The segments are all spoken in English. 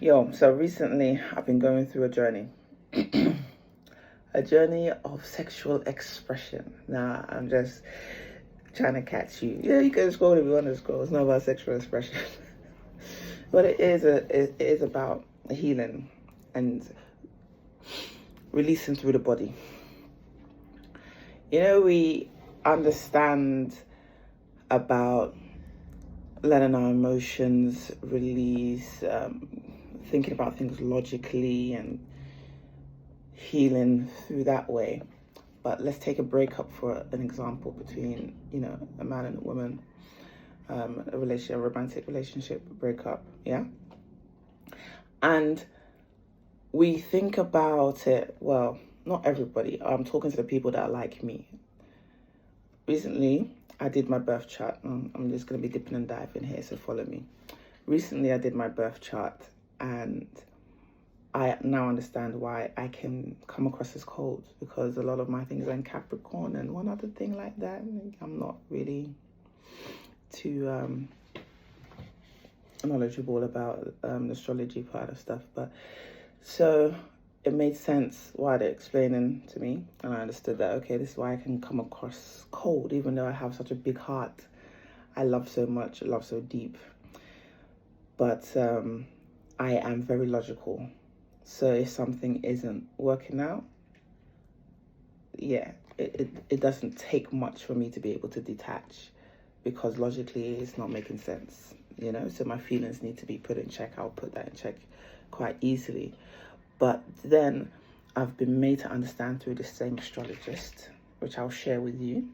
So recently I've been going through a journey. A journey of sexual expression. Now I'm just trying to catch you. Yeah, you can scroll if you want to scroll. It's not about sexual expression. But it is about healing and releasing through the body. We understand about letting our emotions release, thinking about things logically and healing through that way. But let's take a breakup for an example between, a man and a woman, a romantic relationship breakup, yeah? And we think about it, well, not everybody. I'm talking to the people that are like me. Recently, I did my birth chart. I'm just going to be dipping and diving here, so follow me. Recently, I did my birth chart, and I now understand why I can come across as cold, because a lot of my things are in Capricorn and one other thing like that. I'm not really too knowledgeable about the astrology part of stuff, but so it made sense why they're explaining to me, and I understood that, okay, this is why I can come across cold, even though I have such a big heart. I love so much, I love so deep, but I am very logical. So if something isn't working out, it doesn't take much for me to be able to detach, because logically it's not making sense, so my feelings need to be put in check. I'll put that in check quite easily. But then I've been made to understand through the same astrologist, which I'll share with you,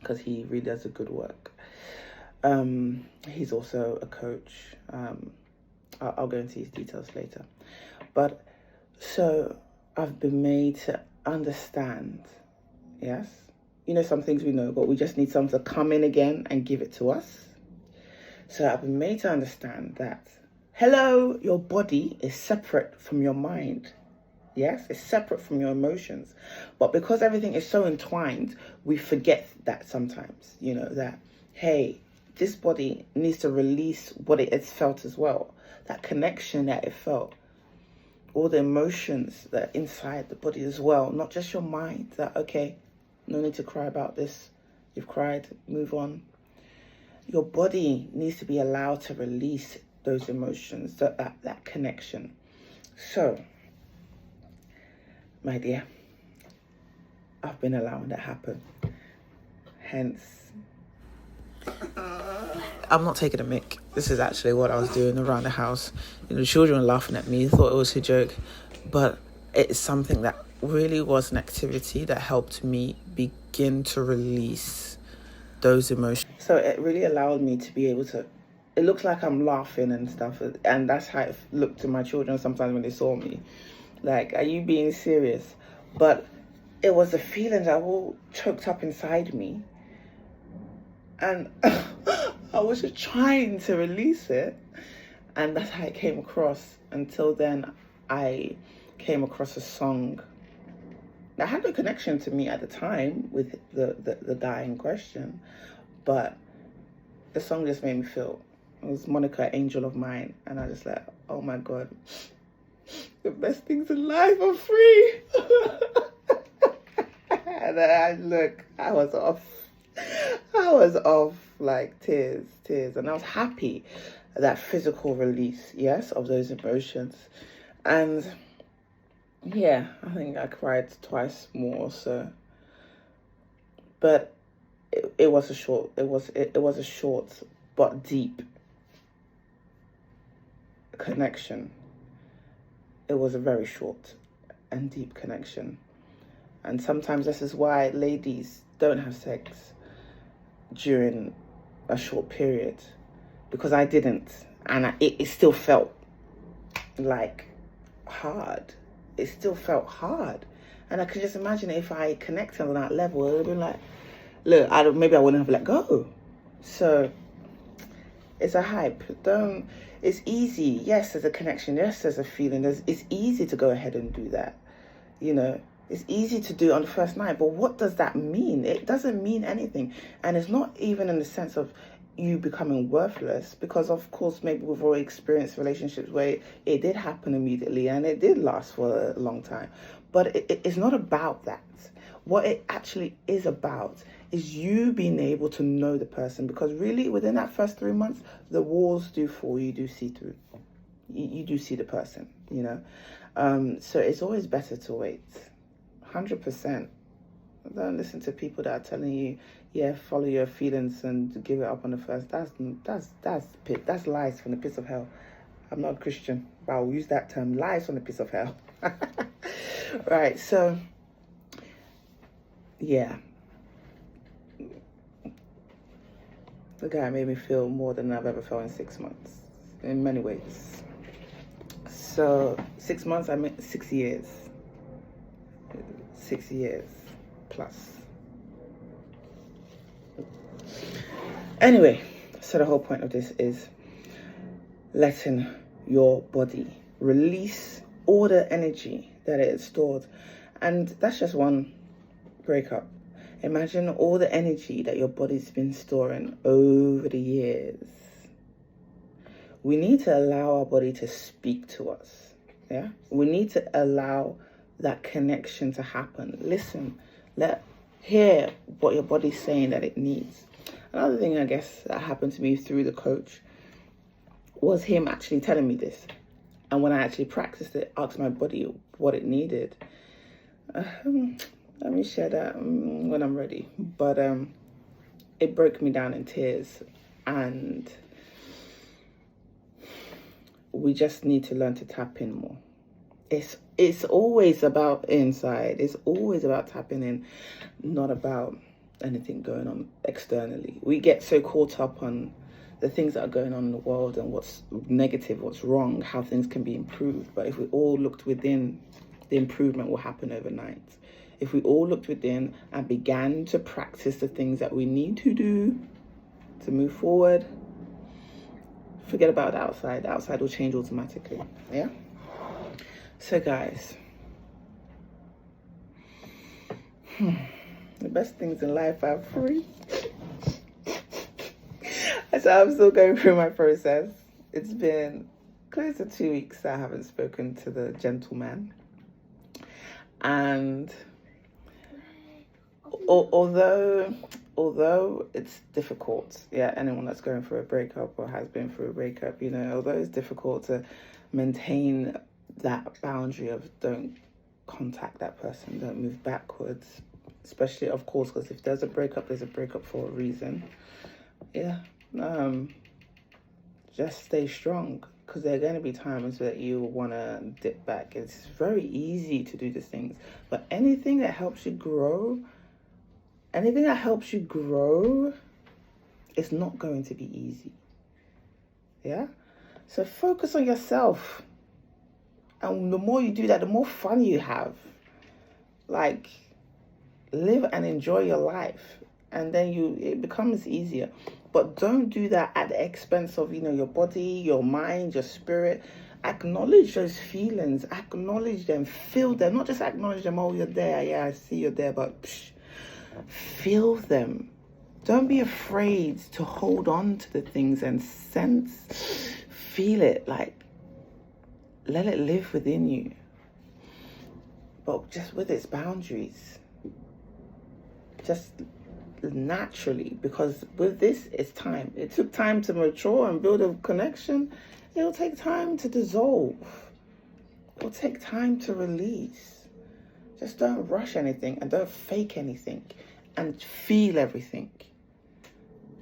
because he really does a good work. He's also a coach. I'll go into his details later. But so I've been made to understand, yes? Some things we know, but we just need someone to come in again and give it to us. So I've been made to understand that, hello, your body is separate from your mind. Yes, it's separate from your emotions. But because everything is so entwined, we forget that sometimes, that, hey, this body needs to release what it's felt as well. That connection that it felt. All the emotions that are inside the body as well. Not just your mind. That, okay, no need to cry about this. You've cried, move on. Your body needs to be allowed to release those emotions, that connection. So, my dear, I've been allowing that happen. Hence, I'm not taking a mick. This is actually what I was doing around the house. The children were laughing at me, thought it was a joke, but it's something that really was an activity that helped me begin to release those emotions. So it really allowed me to be able to, it looks like I'm laughing and stuff, and that's how it looked to my children sometimes when they saw me. Like, are you being serious? But it was the feelings that were all choked up inside me. And I was just trying to release it. And that's how it came across. Until then, I came across a song that had no connection to me at the time with the guy in question. But the song just made me feel, it was Monica, Angel of Mine. And I just like, oh my God, the best things in life are free. And then I was off like tears. And I was happy, that physical release, yes, of those emotions. And yeah, I think I cried twice more, so. But it was a short but deep connection. It was a very short and deep connection. And sometimes this is why ladies don't have sex during a short period, because I didn't, and it still felt like hard. It still felt hard, and I could just imagine if I connected on that level, it would have been like, look, maybe I wouldn't have let go. So it's a hype. It's easy. Yes, there's a connection. Yes, there's a feeling. It's easy to go ahead and do that. It's easy to do on the first night, but what does that mean? It doesn't mean anything. And it's not even in the sense of you becoming worthless, because of course maybe we've all experienced relationships where it did happen immediately and it did last for a long time, but it's not about that. What it actually is about is you being able to know the person, because really within that first 3 months the walls do fall, you do see through, you do see the person, you know. So it's always better to wait. 100%. Don't listen to people that are telling you, yeah, follow your feelings and give it up on the first. That's lies from the pits of hell. I'm not a Christian, but I'll use that term, lies from the pits of hell. Right, so yeah, the guy made me feel more than I've ever felt in 6 months, in many ways. So 6 months, I mean 6 years. 6 years plus. Anyway, so the whole point of this is letting your body release all the energy that it has stored. And that's just one breakup. Imagine all the energy that your body's been storing over the years. We need to allow our body to speak to us. Yeah? We need to allow that connection to happen. Listen, hear what your body's saying that it needs. Another thing, I guess, that happened to me through the coach was him actually telling me this. And when I actually practiced it, asked my body what it needed. Let me share that when I'm ready. But it broke me down in tears. And we just need to learn to tap in more. It's always about inside. It's always about tapping in, not about anything going on externally. We get so caught up on the things that are going on in the world and what's negative, what's wrong, how things can be improved. But if we all looked within, the improvement will happen overnight. If we all looked within and began to practice the things that we need to do to move forward, forget about the outside. The outside will change automatically. Yeah? So guys, the best things in life are free. So I'm still going through my process. It's been close to 2 weeks that I haven't spoken to the gentleman. And although it's difficult, yeah, anyone that's going through a breakup or has been through a breakup, you know, although it's difficult to maintain that boundary of don't contact that person, don't move backwards, especially, of course, because if there's a breakup for a reason. Yeah. Just stay strong, because there are going to be times that you want to dip back. It's very easy to do these things, but anything that helps you grow, it's not going to be easy. Yeah? So focus on yourself. And the more you do that, the more fun you have. Like, live and enjoy your life. And then it becomes easier. But don't do that at the expense of, your body, your mind, your spirit. Acknowledge those feelings. Acknowledge them. Feel them. Not just acknowledge them, oh, you're there. Yeah, I see you're there. But feel them. Don't be afraid to hold on to the things and feel it. Like, let it live within you. But just with its boundaries. Just naturally, because with this, it's time. It took time to mature and build a connection. It'll take time to dissolve. It'll take time to release. Just don't rush anything and don't fake anything, and feel everything.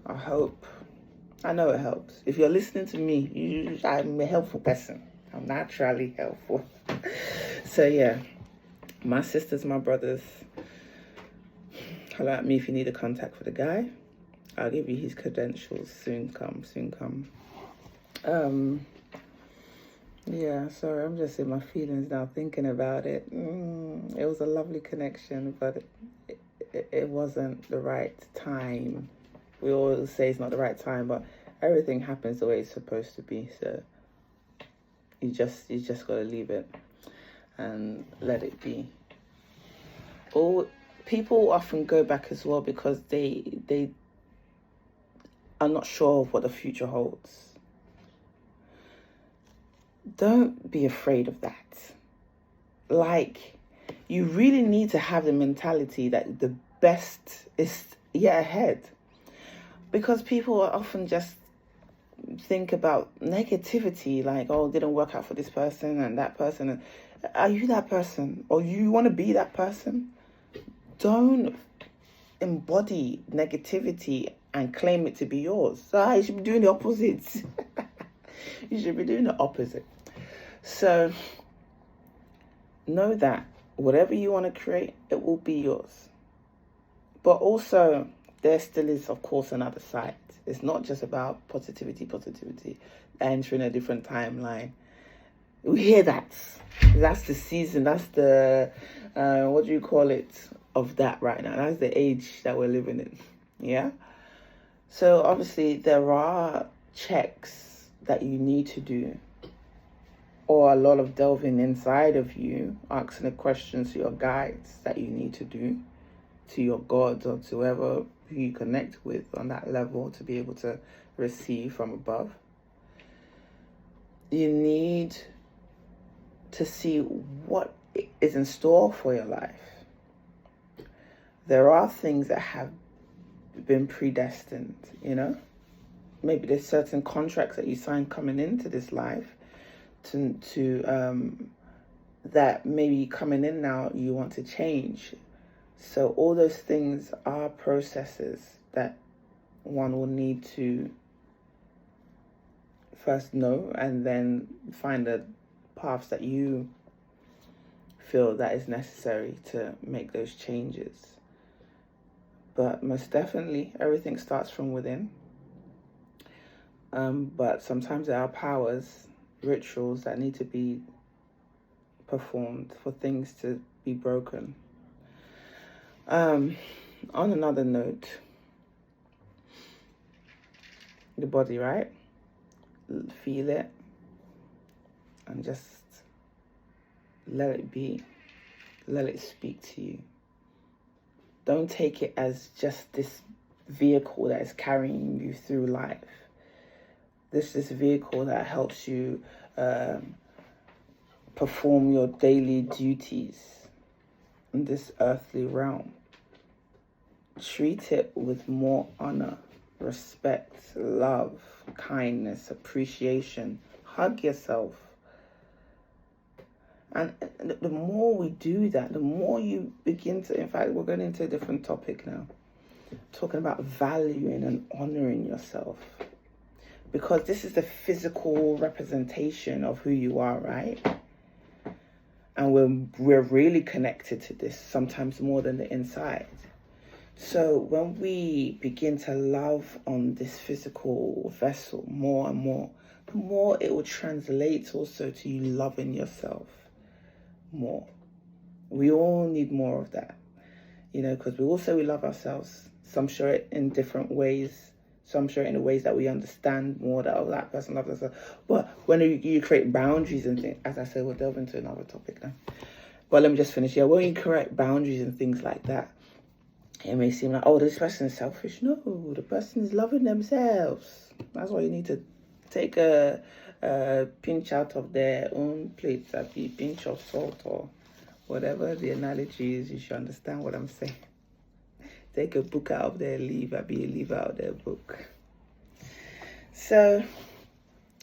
I know it helps. If you're listening to me, I'm a helpful person. I'm naturally helpful. So yeah, my sisters, my brothers, holler at me if you need a contact for the guy. I'll give you his credentials. Soon come. Yeah, sorry, I'm just in my feelings now thinking about it. It was a lovely connection, but it wasn't the right time. We always say it's not the right time, but everything happens the way it's supposed to be. So you just gotta leave it and let it be. People often go back as well because they are not sure of what the future holds. Don't be afraid of that. Like, you really need to have the mentality that the best is yet ahead. Because people are often just think about negativity, like, oh, it didn't work out for this person and that person. Are you that person? Or you want to be that person? Don't embody negativity and claim it to be yours. So you should be doing the opposite. You should be doing the opposite. So know that whatever you want to create, it will be yours. But also, there still is, of course, another side. It's not just about positivity, entering a different timeline. We hear that. That's the season. That's the, what do you call it, of that right now. That's the age that we're living in. Yeah? So, obviously, there are checks that you need to do, or a lot of delving inside of you, asking the questions to your guides that you need to do, to your gods or to whoever you connect with on that level to be able to receive from above. You need to see what is in store for your life. There are things that have been predestined, you know. Maybe there's certain contracts that you sign coming into this life to that maybe coming in now you want to change. So all those things are processes that one will need to first know and then find the paths that you feel that is necessary to make those changes. But most definitely, everything starts from within. But sometimes there are powers, rituals that need to be performed for things to be broken. On another note, the body, right? Feel it and just let it be. Let it speak to you. Don't take it as just this vehicle that is carrying you through life. This vehicle that helps you perform your daily duties in this earthly realm. Treat it with more honor, respect, love, kindness, appreciation. Hug yourself. And the more we do that, the more you begin to, in fact, we're going into a different topic now. Talking about valuing and honoring yourself. Because this is the physical representation of who you are, right? And we're really connected to this, sometimes more than the inside. So when we begin to love on this physical vessel more and more, the more it will translate also to you loving yourself more. We all need more of that, you know, because we love ourselves. Some show it in different ways. Some show it in the ways that we understand more that, oh, that person loves themselves. But when you create boundaries and things, as I said, we'll delve into another topic now. But let me just finish here. When you create boundaries and things like that, it may seem like, oh, this person is selfish. No, the person is loving themselves. That's why you need to take a pinch out of their own plate, a pinch of salt or whatever the analogy is. You should understand what I'm saying. Take a book out of their leaf, a leaf out of their book. So,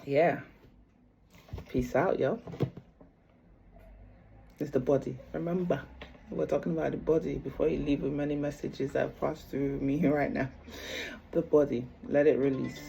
yeah. Peace out, yo. It's the body. Remember, we're talking about the body before you leave with many messages that pass through me right now. The body. Let it release.